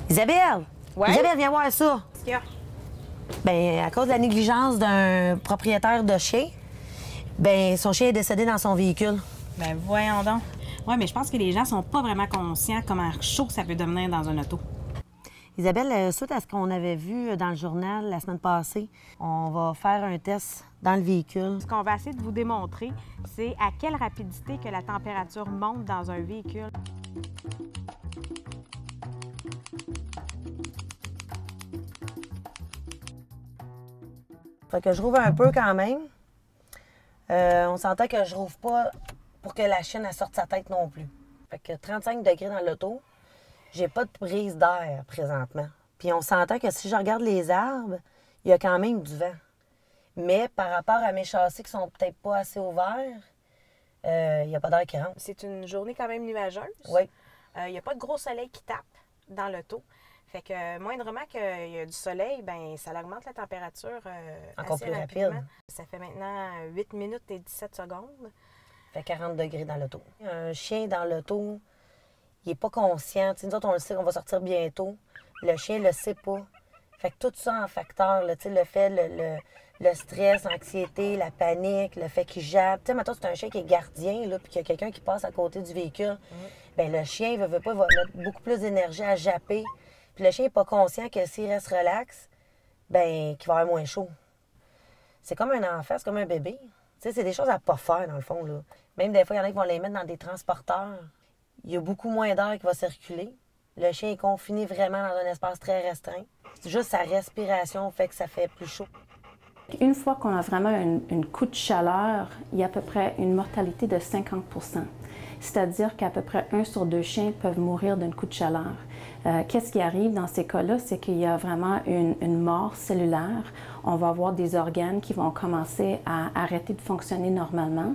Isabelle! Ouais? Isabelle, viens voir ça. Qu'est-ce qu'il y a? Bien, à cause de la négligence d'un propriétaire de chien, bien, son chien est décédé dans son véhicule. Ben voyons donc. Oui, mais je pense que les gens sont pas vraiment conscients comment chaud ça peut devenir dans un auto. Isabelle, suite à ce qu'on avait vu dans le journal la semaine passée, on va faire un test dans le véhicule. Ce qu'on va essayer de vous démontrer, c'est à quelle rapidité que la température monte dans un véhicule. Fait que je rouvre un peu quand même. On s'entend que je rouvre pas pour que la chienne elle sorte sa tête non plus. Fait que 35 degrés dans l'auto, j'ai pas de prise d'air présentement. Puis on s'entend que si je regarde les arbres, il y a quand même du vent. Mais par rapport à mes châssis qui sont peut-être pas assez ouverts, il n'y a pas d'air qui rentre. C'est une journée quand même nuageuse. Oui. Il n'y a pas de gros soleil qui tape dans l'auto. Fait que moindrement qu'il y a du soleil, ben ça augmente la température Encore assez plus rapidement. rapide. Ça fait maintenant 8 minutes et 17 secondes. Fait 40 degrés dans l'auto. Un chien dans l'auto, il n'est pas conscient. T'sais, nous autres, on le sait qu'on va sortir bientôt. Le chien le sait pas. Fait que tout ça en facteur, là, le fait, le stress, l'anxiété, la panique, le fait qu'il jappe. Tu sais, maintenant, c'est un chien qui est gardien, là, puis qu'il y a quelqu'un qui passe à côté du véhicule. Bien, le chien, il veut pas, il va mettre beaucoup plus d'énergie à japper. Puis le chien n'est pas conscient que s'il reste relax, bien, qu'il va avoir moins chaud. C'est comme un enfant, c'est comme un bébé. Tu sais, c'est des choses à pas faire, dans le fond, là. Même des fois, il y en a qui vont les mettre dans des transporteurs. Il y a beaucoup moins d'air qui va circuler. Le chien est confiné vraiment dans un espace très restreint. C'est juste sa respiration fait que ça fait plus chaud. Une fois qu'on a vraiment une coup de chaleur, il y a à peu près une mortalité de 50 %. C'est-à-dire qu'à peu près 1 sur 2 chiens peuvent mourir d'un coup de chaleur. Qu'est-ce qui arrive dans ces cas-là? C'est qu'il y a vraiment une mort cellulaire. On va avoir des organes qui vont commencer à arrêter de fonctionner normalement.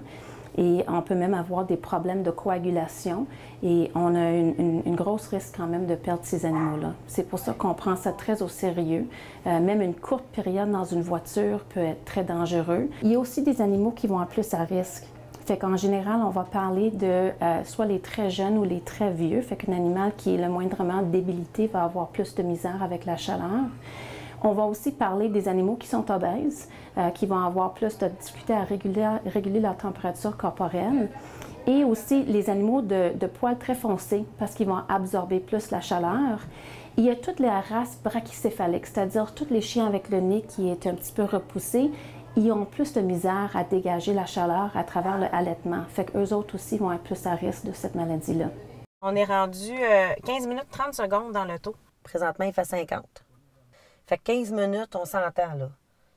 Et on peut même avoir des problèmes de coagulation et on a une grosse risque quand même de perdre ces animaux-là. C'est pour ça qu'on prend ça très au sérieux. Même une courte période dans une voiture peut être très dangereux. Il y a aussi des animaux qui vont être plus à risque. Fait qu'en général, on va parler de soit les très jeunes ou les très vieux. Fait qu'un animal qui est le moindrement débilité va avoir plus de misère avec la chaleur. On va aussi parler des animaux qui sont obèses, qui vont avoir plus de difficulté à réguler leur température corporelle. Et aussi les animaux de poils très foncés, parce qu'ils vont absorber plus la chaleur. Il y a toutes les races brachycéphaliques, c'est-à-dire tous les chiens avec le nez qui est un petit peu repoussé, ils ont plus de misère à dégager la chaleur à travers le halètement. Fait qu'eux autres aussi vont être plus à risque de cette maladie-là. On est rendu 15 minutes 30 secondes dans l'auto. Présentement, il fait 50. Fait que 15 minutes, on s'entend, là.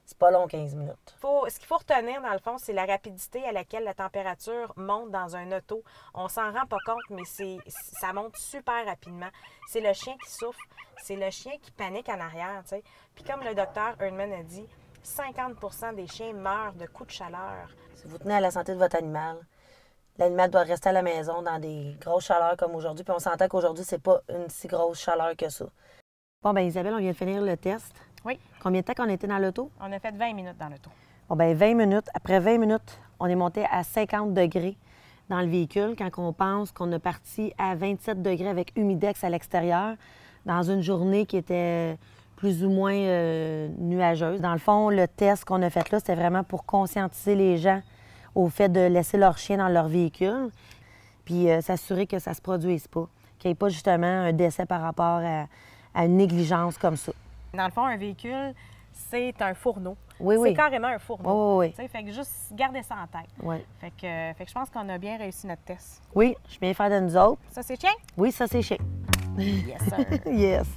C'est pas long, 15 minutes. Ce qu'il faut retenir, dans le fond, c'est la rapidité à laquelle la température monte dans un auto. On s'en rend pas compte, mais ça monte super rapidement. C'est le chien qui souffre, c'est le chien qui panique en arrière, tu sais. Puis comme le docteur Erdman a dit, 50 % des chiens meurent de coups de chaleur. Si vous tenez à la santé de votre animal, l'animal doit rester à la maison dans des grosses chaleurs comme aujourd'hui. Puis on s'entend qu'aujourd'hui, c'est pas une si grosse chaleur que ça. Bon, bien, Isabelle, on vient de finir le test. Oui. Combien de temps qu'on était dans l'auto? On a fait 20 minutes dans l'auto. Bon, bien, 20 minutes. Après 20 minutes, on est monté à 50 degrés dans le véhicule quand on pense qu'on est parti à 27 degrés avec humidex à l'extérieur dans une journée qui était plus ou moins nuageuse. Dans le fond, le test qu'on a fait là, c'était vraiment pour conscientiser les gens au fait de laisser leur chien dans leur véhicule puis s'assurer que ça ne se produise pas, qu'il n'y ait pas justement un décès par rapport à une négligence comme ça. Dans le fond, un véhicule, c'est un fourneau. Oui, c'est carrément un fourneau. Oui, oui, oui. Fait que juste garder ça en tête. oui. Fait que je pense qu'on a bien réussi notre test. Oui, je suis bien fière de nous autres. Ça, c'est chien? Oui, ça, c'est chien. Yes, sir. Yes.